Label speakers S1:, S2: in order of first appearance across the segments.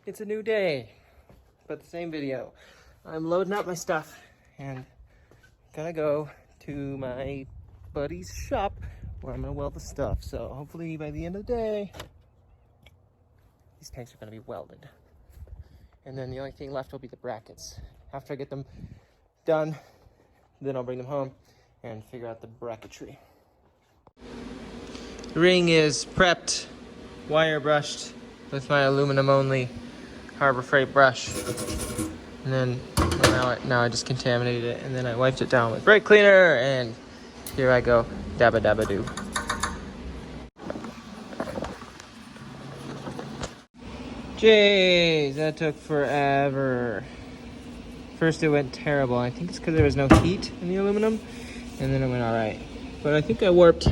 S1: It's a new day, but the same video. I'm loading up my stuff and gonna go to my buddy's shop where I'm gonna weld the stuff. So hopefully by the end of the day, these tanks are gonna be welded. And then the only thing left will be the brackets. After I get them done, then I'll bring them home and figure out the bracketry. The ring is prepped, wire brushed with my aluminum only Harbor Freight brush. And then now I just contaminated it, and then I wiped it down with brake cleaner, and here I go, dabba dabba doo. Jeez, that took forever. First it went terrible. I think it's because there was no heat in the aluminum, and then it went all right. But I think I warped.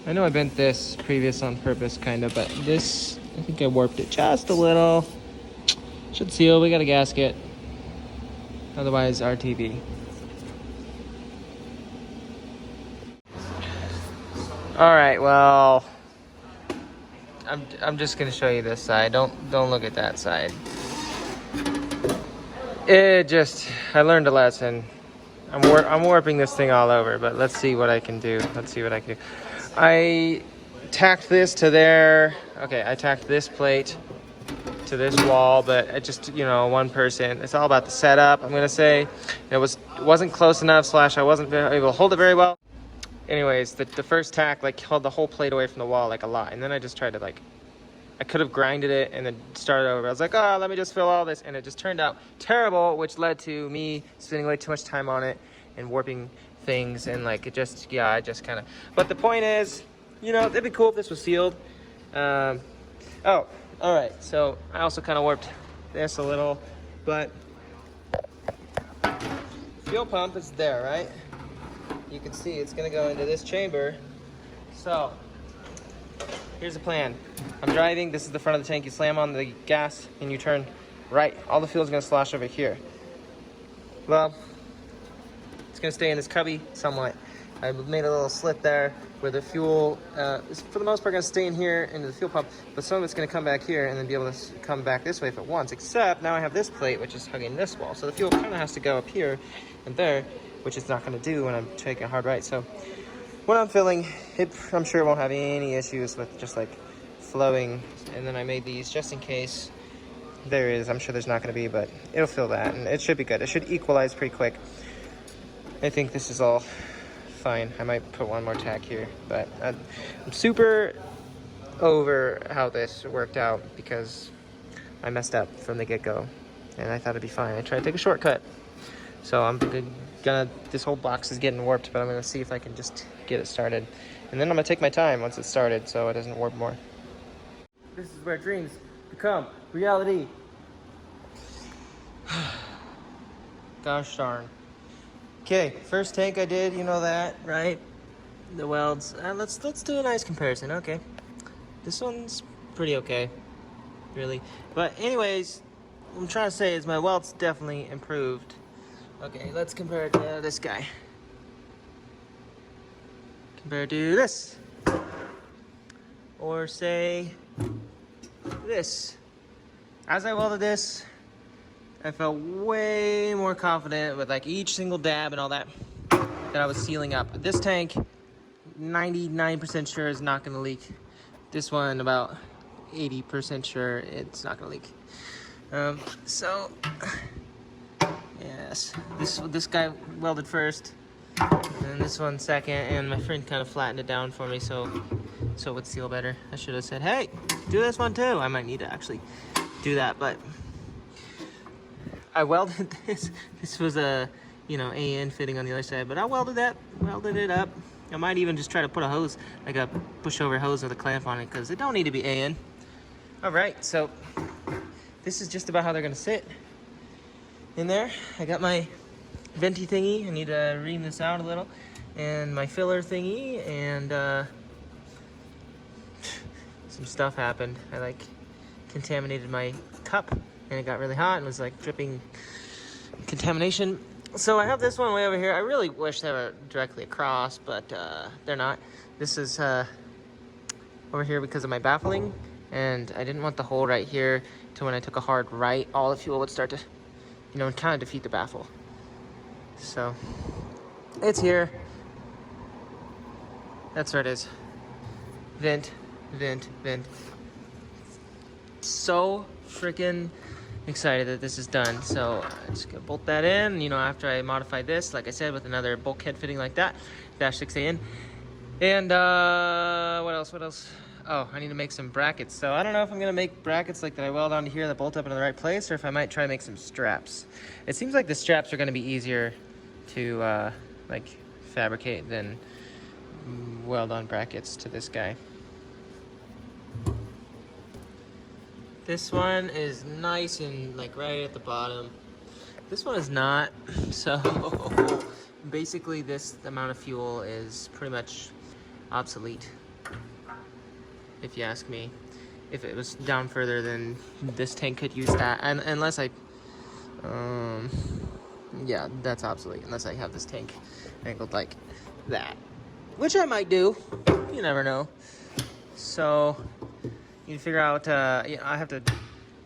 S1: I know I bent this previous on purpose, kind of, but this, I think I warped it just a little. Should seal. We got a gasket. Otherwise, RTV. All right. Well, I'm just gonna show you this side. Don't look at that side. I learned a lesson. I'm warping this thing all over, but let's see what I can do. I tacked this to there. Okay, I tacked this plate to this wall, but it just, one person. It's all about the setup, I'm gonna say. It wasn't close enough, / I wasn't able to hold it very well. Anyways, the first tack held the whole plate away from the wall a lot, and then I just tried to I could have grinded it and then started over. I was like, let me just fill all this, and it just turned out terrible, which led to me spending way too much time on it and warping things, and I just kind of. But the point is, it'd be cool if this was sealed. Oh, all right. So I also kind of warped this a little, but fuel pump is there, right? You can see it's gonna go into this chamber. So here's the plan. I'm driving, this is the front of the tank. You slam on the gas and you turn right. All the fuel's gonna slosh over here. Well, it's gonna stay in this cubby somewhat. I made a little slit there where the fuel is for the most part gonna stay in here into the fuel pump, but some of it's gonna come back here and then be able to come back this way if it wants, except now I have this plate which is hugging this wall. So the fuel kind of has to go up here and there, which it's not gonna do when I'm taking a hard right. So when I'm filling it, I'm sure it won't have any issues with just flowing. And then I made these just in case there is. I'm sure there's not going to be, but it'll fill that, and it should be good. It should equalize pretty quick. I think this is all fine. I might put one more tack here, but I'm super over how this worked out because I messed up from the get-go, and I thought it'd be fine. I tried to take a shortcut, so I'm gonna. This whole box is getting warped, but I'm gonna see if I can just get it started, and then I'm gonna take my time once it's started so it doesn't warp more. This is where dreams become reality. Gosh darn. Okay, first tank I did, that, right? The welds. Let's do a nice comparison. Okay, this one's pretty okay, really. But anyways, what I'm trying to say is my welds definitely improved. Okay, let's compare it to this guy. Compared to this. Or say this. As I welded this, I felt way more confident with each single dab and all that I was sealing up. This tank, 99% sure is not gonna leak. This one, about 80% sure it's not gonna leak. So, yes, this guy welded first, and this one second, and my friend kind of flattened it down for me so it would seal better. I should have said, hey, do this one too. I might need to actually do that, but I welded this. This was a, AN fitting on the other side, but I welded it up. I might even just try to put a hose, a pushover hose with a clamp on it, because it don't need to be AN. All right, so this is just about how they're gonna sit in there. I got my venti thingy. I need to ream this out a little, and my filler thingy, and some stuff happened. I contaminated my cup, and it got really hot and was dripping contamination. So I have this one way over here. I really wish they were directly across, but they're not. This is over here because of my baffling, And I didn't want the hole right here to when I took a hard right, all the fuel would start to, you know, kind of defeat the baffle. So it's here. That's where it is. Vent, vent, vent. So freaking excited that this is done. So I'm just gonna bolt that in, you know, after I modify this, like I said, with another bulkhead fitting like that, dash 6A in. And what else? Oh, I need to make some brackets. So I don't know if I'm gonna make brackets like that I weld onto here that bolt up into the right place, or if I might try to make some straps. It seems like the straps are gonna be easier to like fabricate than weld on brackets to this guy. This one is nice and like right at the bottom. This one is not. So basically this amount of fuel is pretty much obsolete, if you ask me. If it was down further, then this tank could use that, and unless I yeah, that's obsolete unless I have this tank angled like that, which I might do, you never know. So you figure out, you know, I have to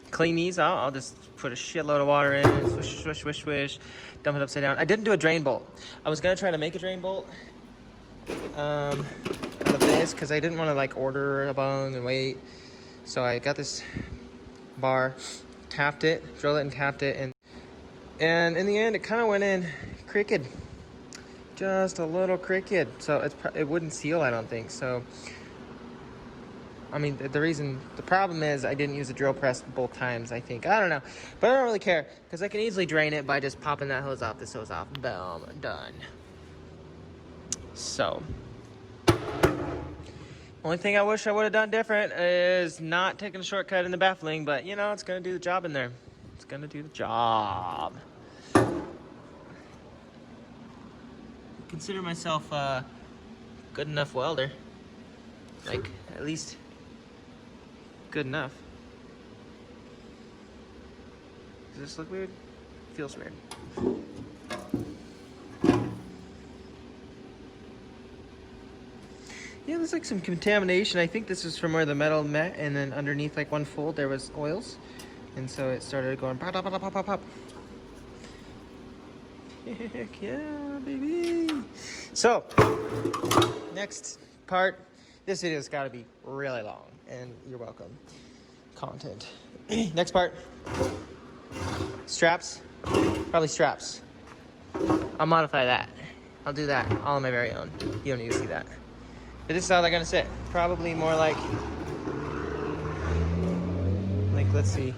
S1: clean these out. I'll just put a shitload of water in, swish, swish, swish, swish, dump it upside down. I didn't do a drain bolt. I was gonna try to make a drain bolt out of this, because I didn't want to like order a bung and wait. So I got this bar, tapped it, drilled it and tapped it, and in the end it kind of went in crooked, just a little crooked. So it wouldn't seal, I don't think. So I mean, the problem is I didn't use a drill press both times, I think. I don't know. But I don't really care, because I can easily drain it by just popping that hose off, this hose off. Boom, done. So, only thing I wish I would have done different is not taking a shortcut in the baffling, but you know, it's going to do the job in there. It's going to do the job. Consider myself a good enough welder. Like, at least good enough. Does this look weird? Feels weird. Yeah, there's like some contamination. I think this is from where the metal met, and then underneath like one fold there was oils, and so it started going pop, pop, pop, pop, pop, pop. Heck yeah, baby. So, next part. This video's got to be really long, and you're welcome. Content. Next part. Straps. Probably straps. I'll modify that. I'll do that all on my very own. You don't need to see that. But this is how they're gonna sit. Probably more like let's see,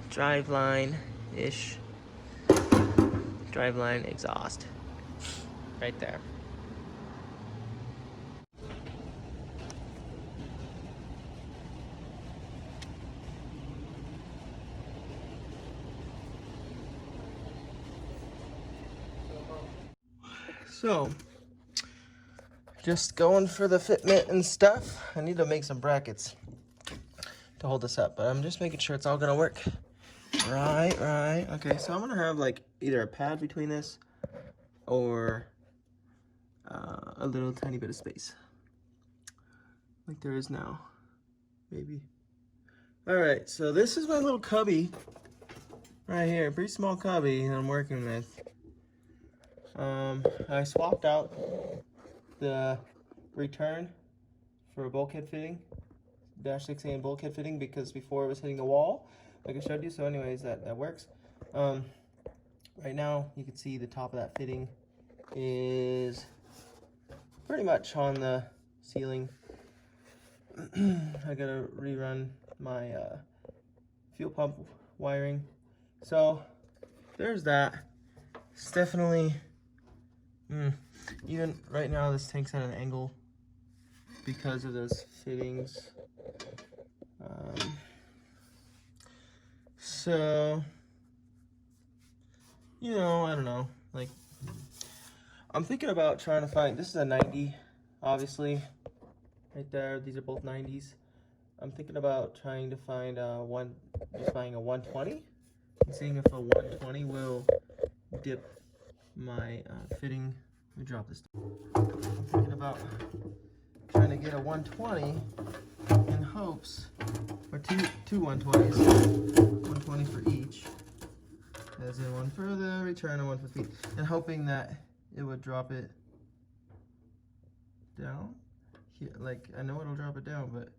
S1: driveline-ish. Driveline exhaust. Right there. So, just going for the fitment and stuff. I need to make some brackets to hold this up, but I'm just making sure it's all gonna work. Right. Okay, so I'm gonna have like either a pad between this or a little tiny bit of space. Like there is now, maybe. All right, so this is my little cubby right here, pretty small cubby that I'm working with. I swapped out the return for a bulkhead fitting, dash 6A bulkhead fitting, because before it was hitting the wall, like I showed you. So anyways, that works. Right now you can see the top of that fitting is pretty much on the ceiling. I gotta rerun my fuel pump wiring. So there's that. It's definitely even right now this tank's at an angle because of those fittings. So you know, I don't know, like I'm thinking about trying to find, this is a 90 obviously right there, these are both 90s. I'm thinking about trying to find just buying a 120 and seeing if a 120 will dip my fitting. Let me drop this. I'm thinking about trying to get a 120 in hopes, or two 120s, 120 for each, as in one for the return and one for feed, and hoping that it would drop it down here. Like, I know it'll drop it down, but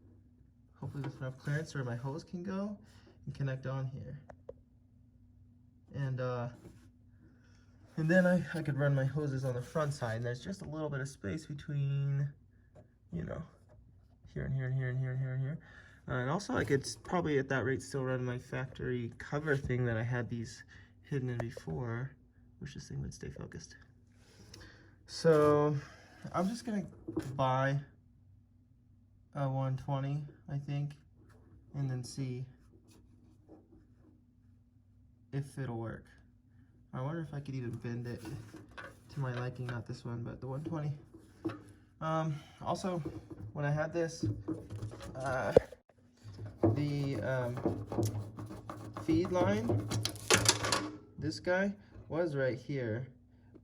S1: hopefully with enough clearance where my hose can go and connect on here. And then I could run my hoses on the front side, and there's just a little bit of space between, you know, here and here and here and here and here and here. And also I could probably at that rate still run my factory cover thing that I had these hidden in before. Wish this thing would stay focused. So I'm just gonna buy a 120, I think, and then see if it'll work. I wonder if I could even bend it to my liking, not this one, but the 120. Also, when I had this, the feed line, this guy was right here,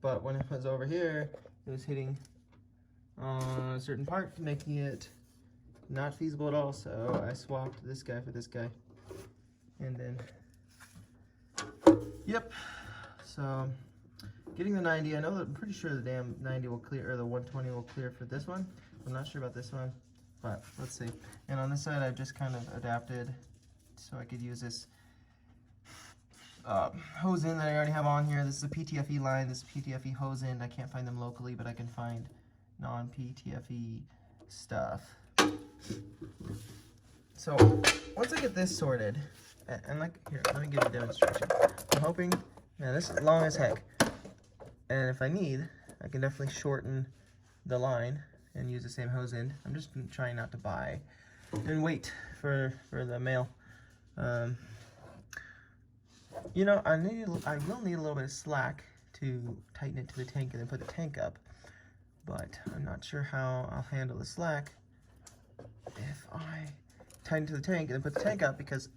S1: but when it was over here, it was hitting a certain part, making it not feasible at all. So I swapped this guy for this guy, and then, yep. So getting the 90, I know that I'm pretty sure the damn 90 will clear, or the 120 will clear for this one. I'm not sure about this one, but let's see. And on this side, I've just kind of adapted so I could use this hose end that I already have on here. This is a PTFE line. This is PTFE hose end. I can't find them locally, but I can find non-PTFE stuff. So once I get this sorted, and like, here, let me give you a demonstration. I'm hoping, man, this is long as heck. And if I need, I can definitely shorten the line and use the same hose end. I'm just trying not to buy and wait for the mail. You know, I will need a little bit of slack to tighten it to the tank and then put the tank up, but I'm not sure how I'll handle the slack if I tighten to the tank and then put the tank up, because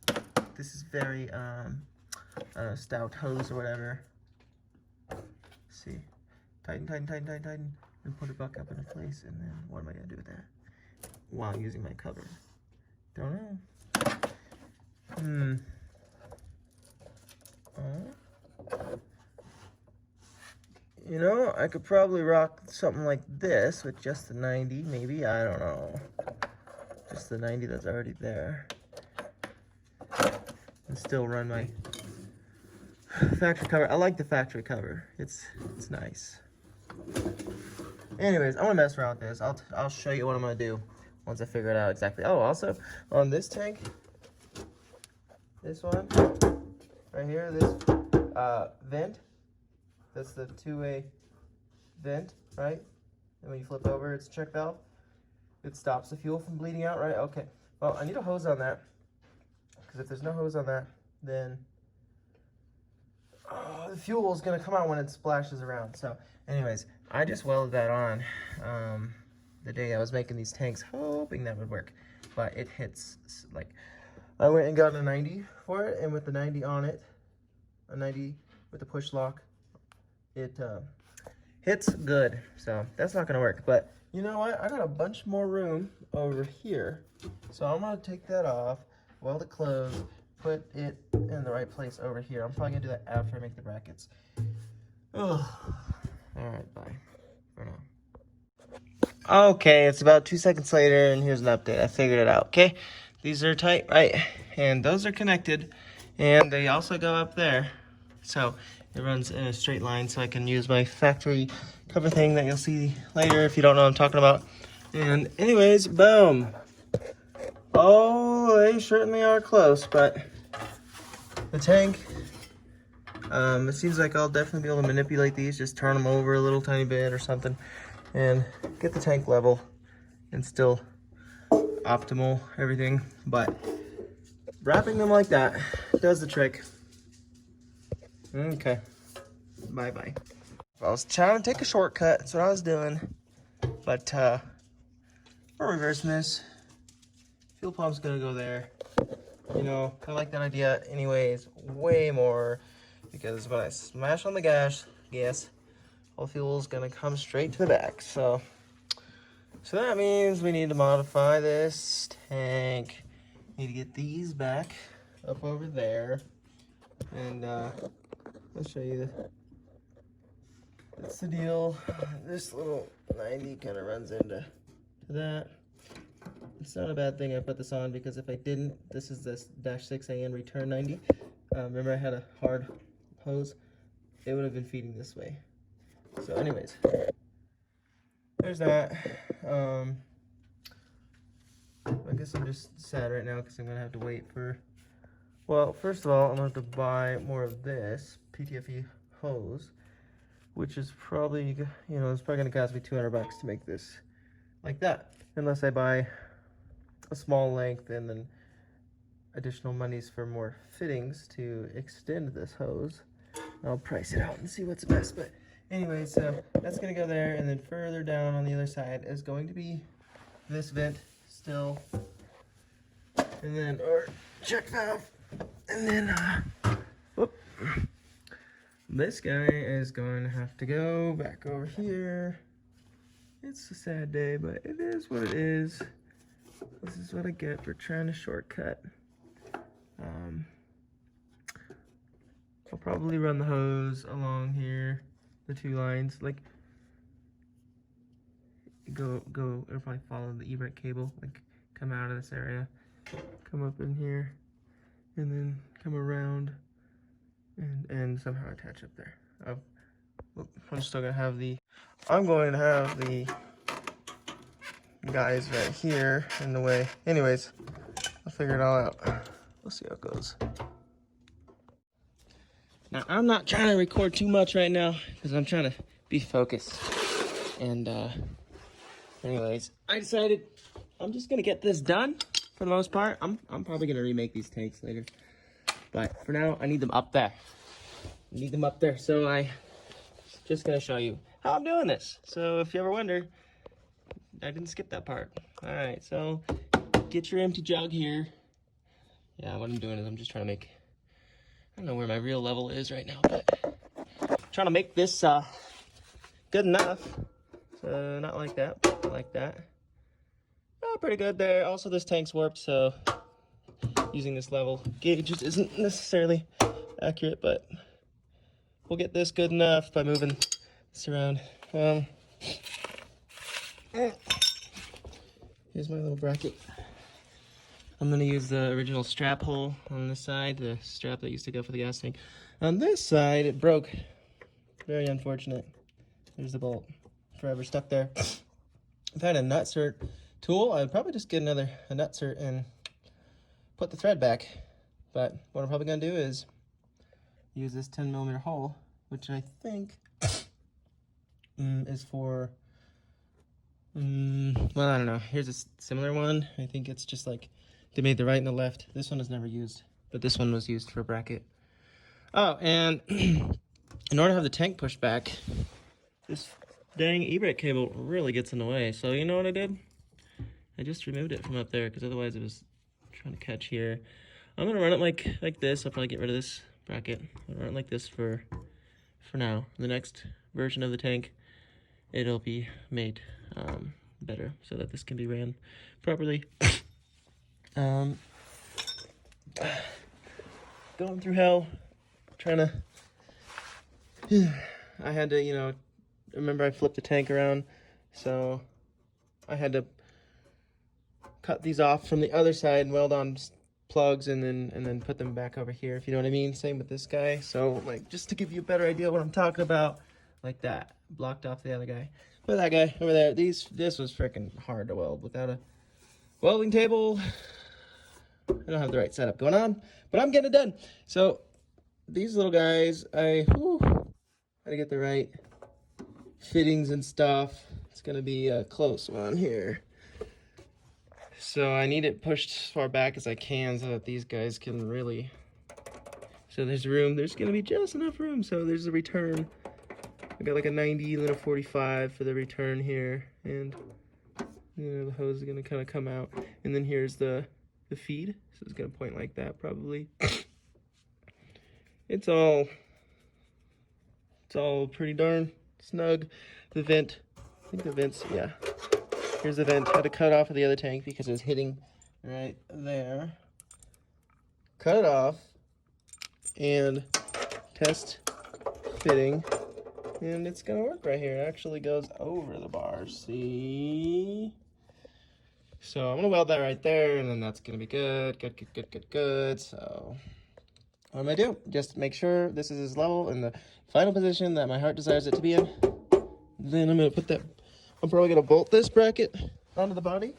S1: this is very stout hose or whatever. See, tighten, and put it back up into place, and then what am I gonna do with that while using my cover? Don't know. You know, I could probably rock something like this with just the 90, maybe, I don't know. Just the 90 that's already there. And still run my factory cover. I like the factory cover. It's nice. Anyways, I'm gonna mess around with this. I'll show you what I'm gonna do once I figure it out exactly. Oh, also on this tank, this one right here, this vent. That's the two-way vent, right? And when you flip over, it's a check valve. It stops the fuel from bleeding out, right? Okay. Well, I need a hose on that, because if there's no hose on that, then the fuel is going to come out when it splashes around. So anyways, I just welded that on the day I was making these tanks, hoping that would work. But it hits, like, I went and got a 90 for it, and with the 90 on it, a 90 with the push lock, it hits good. So that's not going to work. But you know what? I got a bunch more room over here. So I'm going to take that off, weld it closed, put it in the right place over here. I'm probably going to do that after I make the brackets. Ugh. Alright, bye for now. Okay, it's about 2 seconds later, and here's an update. I figured it out, okay? These are tight, right? And those are connected, and they also go up there. So it runs in a straight line, so I can use my factory cover thing that you'll see later if you don't know what I'm talking about. And anyways, boom. Oh, they certainly are close, but the tank, it seems like I'll definitely be able to manipulate these, just turn them over a little tiny bit or something, and get the tank level and still optimal everything. But wrapping them like that does the trick. Okay, bye-bye. I was trying to take a shortcut, that's what I was doing, but we're reversing this. Fuel pump's gonna go there. You know, I like that idea anyways, way more, because when I smash on the gas, all fuel's gonna come straight to the back. So So that means we need to modify this tank. Need to get these back up over there. And I'll show you that's the deal. This little 90 kind of runs into that. It's not a bad thing I put this on, because if I didn't, this is this -6 AN return 90. Remember I had a hard hose? It would have been feeding this way. So anyways, there's that. I guess I'm just sad right now because I'm gonna have to wait for, well, first of all, I'm gonna have to buy more of this PTFE hose, which is probably, you know, it's probably gonna cost me 200 bucks to make this like that, unless I buy a small length and then additional monies for more fittings to extend this hose. I'll price it out and see what's best. But anyway, so that's gonna go there, and then further down on the other side is going to be this vent still, and then our check valve, and then whoop, this guy is going to have to go back over here. It's a sad day, but it is what it is. This is what I get for trying to shortcut. I'll probably run the hose along here, the 2 lines, like it'll probably follow the E-brake cable, like come out of this area, come up in here, and then come around and somehow attach up there. I'm still gonna have I'm going to have the guys right here in the way. Anyways, I'll figure it all out. We'll see how it goes. Now, I'm not trying to record too much right now because I'm trying to be focused. And anyways, I decided I'm just gonna get this done for the most part. I'm probably gonna remake these tanks later, but for now I need them up there. So I just gonna show you how I'm doing this. So if you ever wonder, I didn't skip that part. All right, so get your empty jug here. Yeah, what I'm doing is I'm just trying to make, I don't know where my real level is right now, but I'm trying to make this good enough. So not like that, but like that. Oh, pretty good there. Also, this tank's warped, so using this level gauge just isn't necessarily accurate, but we'll get this good enough by moving this around. Here's my little bracket. I'm gonna use the original strap hole on this side, the strap that used to go for the gas tank. On this side, it broke. Very unfortunate. There's the bolt, forever stuck there. If I had a nutsert tool, I'd probably just get a nutsert and put the thread back. But what I'm probably gonna do is use this 10mm hole, which I think is for, well, I don't know. Here's a similar one. I think it's just like they made the right and the left. This one is never used, but this one was used for a bracket. Oh, and in order to have the tank pushed back, this dang E-brake cable really gets in the way. So you know what I did? I just removed it from up there because otherwise it was trying to catch here. I'm gonna run it like this. I'll probably get rid of this bracket. I'll run it like this for now. The next version of the tank, it'll be made better so that this can be ran properly. Going through hell, trying to, I had to, you know, remember I flipped the tank around, so I had to cut these off from the other side and weld on plugs and then put them back over here, if you know what I mean. Same with this guy. So like, just to give you a better idea what I'm talking about, like that, blocked off the other guy. But that guy over there, this was freaking hard to weld without a welding table. I don't have the right setup going on, but I'm getting it done. So these little guys, I had to get the right fittings and stuff. It's gonna be a close one here. So I need it pushed as far back as I can so that these guys can really, so there's room, there's gonna be just enough room. So there's a return. I got like a 90 and then a 45 for the return here. And you know, the hose is gonna kind of come out. And then here's the feed. So it's gonna point like that probably. It's all pretty darn snug. The vent, I think the vent's, yeah. Here's the vent. Had to cut off of the other tank because it was hitting right there. Cut it off and test fitting, and it's gonna work right here. It actually goes over the bars. See? So I'm gonna weld that right there, and then that's gonna be good. Good. So what I'm gonna do? Just make sure this is as level in the final position that my heart desires it to be in. Then I'm gonna put that. I'm probably gonna bolt this bracket onto the body.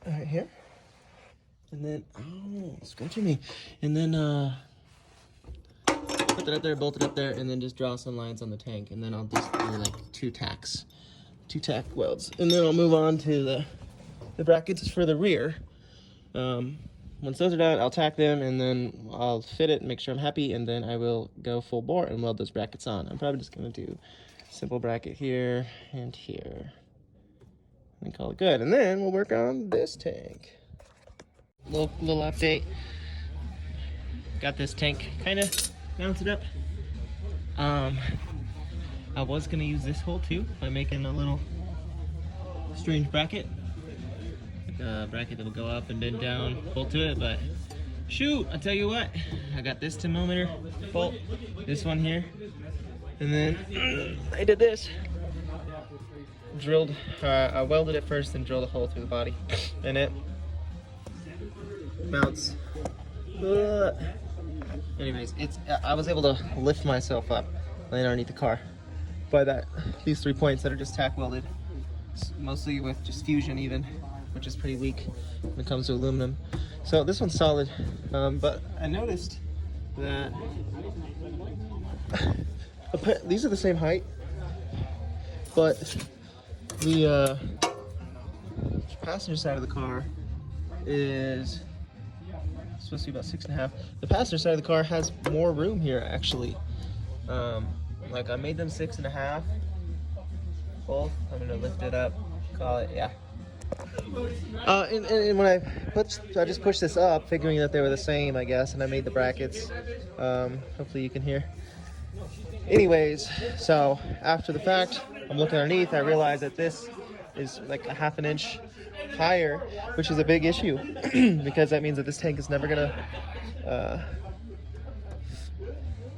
S1: Right here. And then, oh, scratching me. And then put that up there, bolt it up there, and then just draw some lines on the tank. And then I'll just do like two tack welds. And then I'll move on to the brackets for the rear. Once those are done, I'll tack them, and then I'll fit it and make sure I'm happy, and then I will go full bore and weld those brackets on. I'm probably just gonna do a simple bracket here and here. And call it good. And then we'll work on this tank. Little update. Got this tank kind of mounted up. I was gonna use this hole too by making a little strange bracket. Like a bracket that will go up and bend down, bolt to it, but shoot, I'll tell you what, I got this 10mm bolt, this one here, and then I did this. Drilled, I welded it first and drilled a hole through the body, and it mounts. Anyways, I was able to lift myself up laying underneath the car by these 3 points that are just tack welded, mostly with just fusion even, which is pretty weak when it comes to aluminum. So this one's solid, but I noticed that these are the same height, but the passenger side of the car is supposed to be about 6.5. The passenger side of the car has more room here actually. Like I made them 6.5 both. I'm gonna lift it up, call it, yeah. And when I just pushed this up, figuring that they were the same, I guess, and I made the brackets. Hopefully you can hear. Anyways, so after the fact, I'm looking underneath, I realized that this is like a 1/2 inch higher, which is a big issue because that means that this tank is never gonna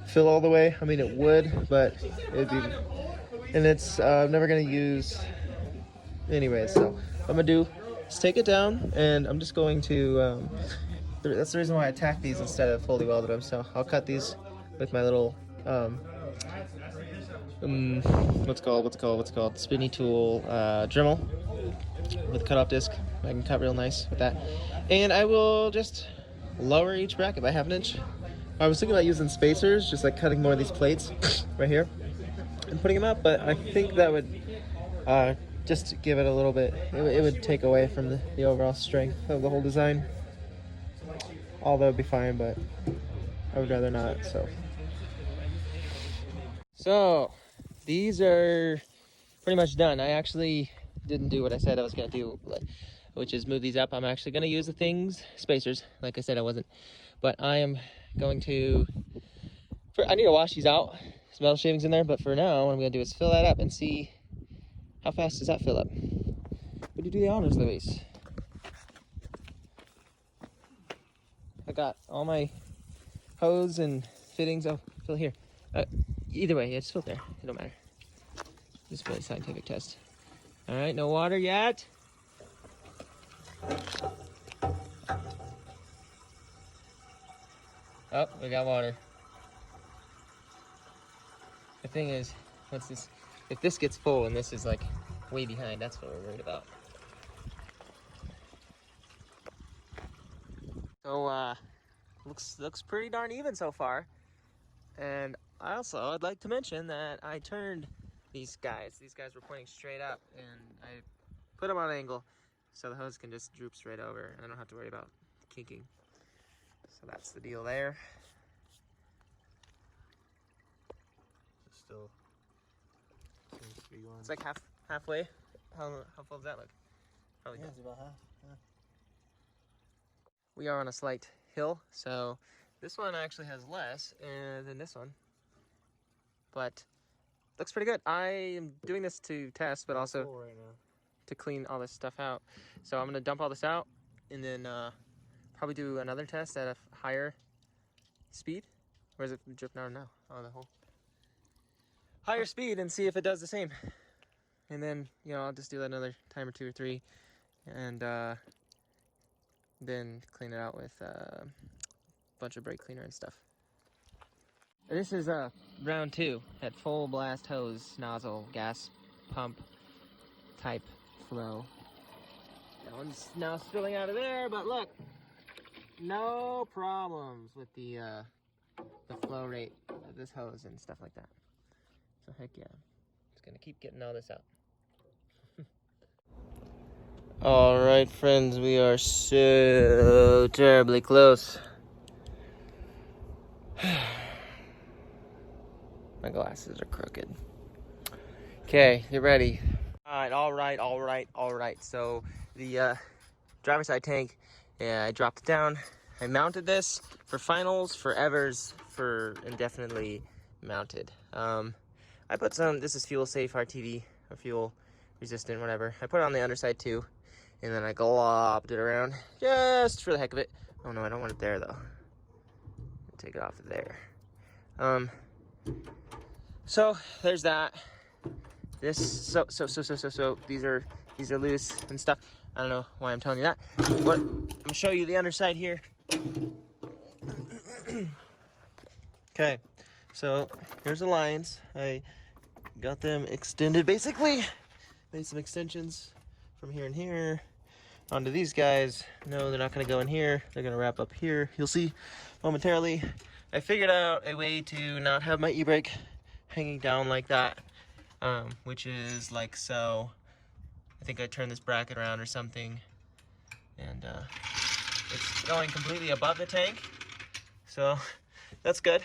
S1: fill all the way. I mean, it would, but it'd be, and it's never gonna use. Anyways, so what I'm gonna do is take it down, and I'm just going to. That's the reason why I tacked these instead of fully welded them. So I'll cut these with my little what's called spinny tool Dremel with a cutoff disc. I can cut real nice with that, and I will just lower each bracket by 1/2 inch. I was thinking about using spacers, just like cutting more of these plates right here and putting them up, but I think that would just give it a little bit, it would take away from the overall strength of the whole design. Although it'd be fine, but I would rather not. So these are pretty much done. I actually didn't do what I said I was gonna do, which is move these up. I'm actually gonna use the spacers. Like I said, I wasn't, but I am going to. I need to wash these out. There's metal shavings in there, but for now, what I'm gonna do is fill that up and see how fast does that fill up. Would you do the honors, Luis? I got all my hose and fittings. Oh, fill here. Either way, yeah, just fill it there. It don't matter. Just a really scientific test. All right, no water yet. Oh, we got water. The thing is, what's this? If this gets full and this is like way behind, that's what we're worried about. So looks pretty darn even so far. And I'd like to mention that I turned these guys. These guys were pointing straight up, and I put them on an angle so the hose can just droop straight over, and I don't have to worry about kinking. So that's the deal there.
S2: Still seems to be going.
S1: It's like halfway. How full does that look? Probably
S2: yeah, it's about half. Yeah.
S1: We are on a slight hill, so this one actually has less than this one, but looks pretty good. I am doing this to test, but also
S2: full right now.
S1: to clean all this stuff out. So I'm gonna dump all this out and then probably do another test at a higher speed. Or is it dripping out now? Oh, the whole higher speed and see if it does the same. And then, you know, I'll just do that another time or 2 or 3 and then clean it out with a bunch of brake cleaner and stuff. This is round 2 at full blast hose nozzle gas pump type flow. That one's now spilling out of there, but look, no problems with the flow rate of this hose and stuff like that. So heck yeah, it's gonna keep getting all this out. All right, friends, we are so terribly close. My glasses are crooked. Okay, get ready. All right. So the driver's side tank, yeah, I dropped it down. I mounted this for finals, for evers, for indefinitely mounted. I put some, this is fuel safe RTV, or fuel resistant, whatever. I put it on the underside too, and then I globbed it around just for the heck of it. Oh no, I don't want it there though. Take it off of there. So there's that. This so these are loose and stuff. I don't know why I'm telling you that. But I'm gonna show you the underside here. Okay, so here's the lines. I got them extended basically. Made some extensions from here and here onto these guys. No, they're not gonna go in here. They're gonna wrap up here. You'll see momentarily. I figured out a way to not have my e-brake hanging down like that, which is like so. I think I turned this bracket around or something, and it's going completely above the tank, so that's good.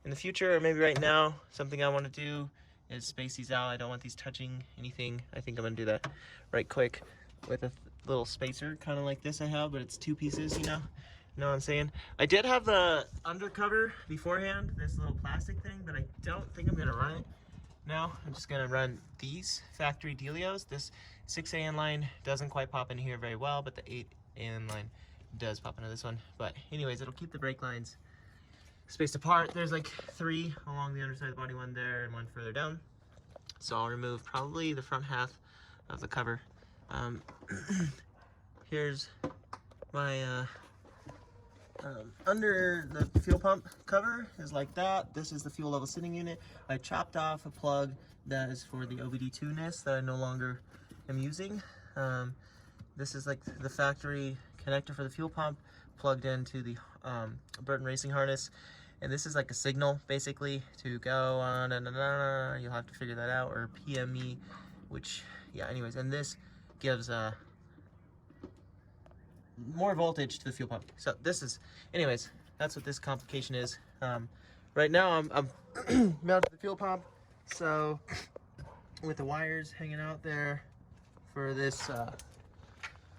S1: In the future, or maybe right now, something I want to do is space these out. I don't want these touching anything. I think I'm gonna do that right quick with a little spacer, kind of like this I have, but it's 2 pieces, you know what I'm saying? I did have the undercover beforehand, this little plastic thing, but I don't think I'm gonna run it now. I'm just gonna run these factory dealios. This 6AN line doesn't quite pop in here very well, but the 8AN line does pop into this one. But anyways, it'll keep the brake lines spaced apart. There's like 3 along the underside of the body, 1 there and 1 further down. So I'll remove probably the front half of the cover. Here's my under the fuel pump cover is like that. This is the fuel level sitting unit. I chopped off a plug that is for the AWD 2-ness that I no longer am using. This is like the factory connector for the fuel pump plugged into the Burton racing harness, and this is like a signal basically to go on and you'll have to figure that out, or PME, which yeah, anyways. And this gives more voltage to the fuel pump. So this is, anyways, that's what this complication is. Right now I'm mounted the fuel pump, so with the wires hanging out there for this, I'm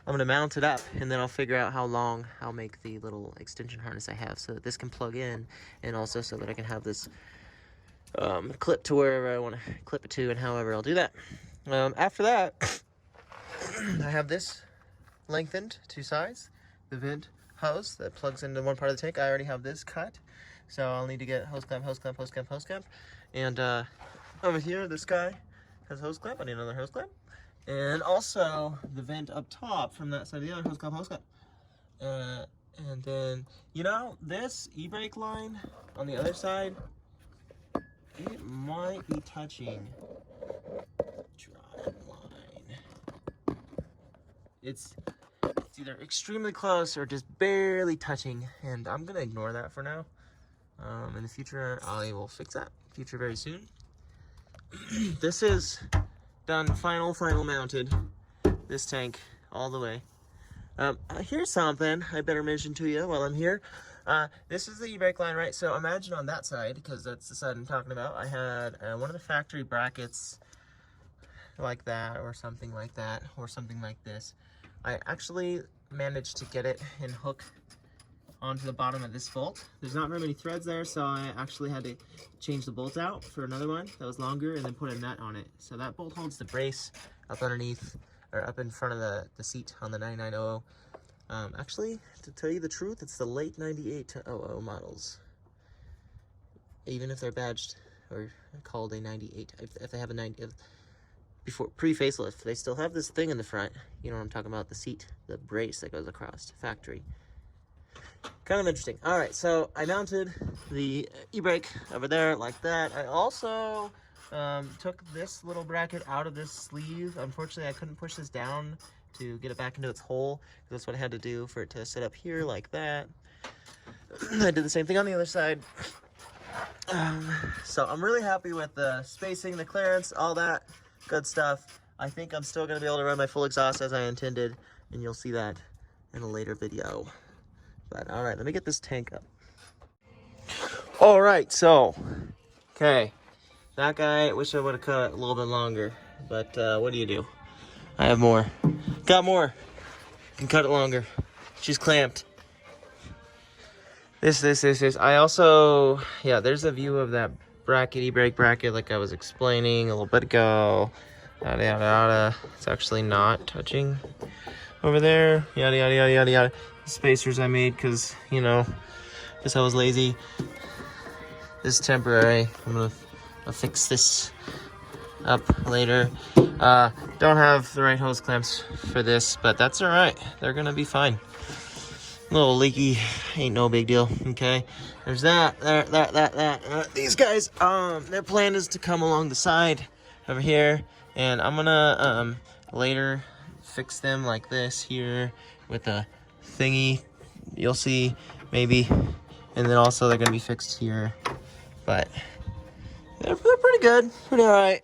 S1: gonna mount it up, and then I'll figure out how long I'll make the little extension harness I have so that this can plug in, and also so that I can have this clip to wherever I want to clip it to, and however I'll do that. After that, I have this lengthened 2 sides, the vent hose that plugs into one part of the tank. I already have this cut, so I'll need to get hose clamp, hose clamp, hose clamp, hose clamp. And over here, this guy has hose clamp. I need another hose clamp. And also the vent up top from that side of the other, hose clamp, hose clamp. And then, you know, this e-brake line on the other side, it might be touching drive line. It's either extremely close or just barely touching, and I'm gonna ignore that for now. In the future, I will fix that. Future very soon. This is done, final mounted. This tank all the way. Here's something I better mention to you while I'm here. This is the e-brake line, right? So imagine on that side, because that's the side I'm talking about, I had one of the factory brackets like that, or something like that, or something like this. I actually managed to get it and hook onto the bottom of this bolt. There's not very many threads there, so I actually had to change the bolt out for another one that was longer and then put a nut on it. So that bolt holds the brace up underneath. or up in front of the seat on the 9900. Actually, to tell you the truth, it's the late 98 to 00 models. Even if they're badged or called a 98, if they have a 90, before pre-facelift, they still have this thing in the front. You know what I'm talking about, the seat, the brace that goes across, factory. Kind of interesting. All right, so I mounted the e-brake over there like that. I also took this little bracket out of this sleeve. Unfortunately, I couldn't push this down to get it back into its hole. That's what I had to do for it to sit up here like that. I did the same thing on the other side. So I'm really happy with the spacing, the clearance, all that good stuff. I think I'm still going to be able to run my full exhaust as I intended, and you'll see that in a later video. But all right, let me get this tank up. All right, so, okay. That guy, I wish I would have cut it a little bit longer, but what do you do? I have more. Got more. Can cut it longer. She's clamped. This. I also, yeah, there's a view of that bracket, e-brake bracket, like I was explaining a little bit ago. Yada, yada, yada. It's actually not touching over there. Yada, yada, yada, yada, yada. The spacers I made because, you know, because I was lazy. This is temporary. I'm gonna fix this up later. Don't have the right hose clamps for this, but that's all right. They're gonna be fine. A little leaky, ain't no big deal. Okay, there's that. These guys, their plan is to come along the side over here, and I'm gonna later fix them like this here with a thingy. You'll see maybe, and then also they're gonna be fixed here, but they're pretty good, pretty all right.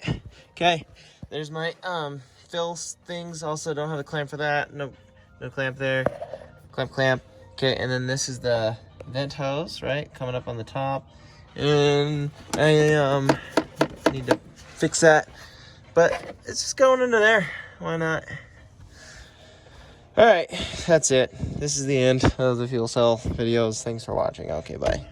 S1: Okay, there's my fill things. Also don't have a clamp for that. No clamp there. Clamp. Okay, and then this is the vent hose, right? Coming up on the top. And I need to fix that. But it's just going into there. Why not? Alright, that's it. This is the end of the fuel cell videos. Thanks for watching. Okay, bye.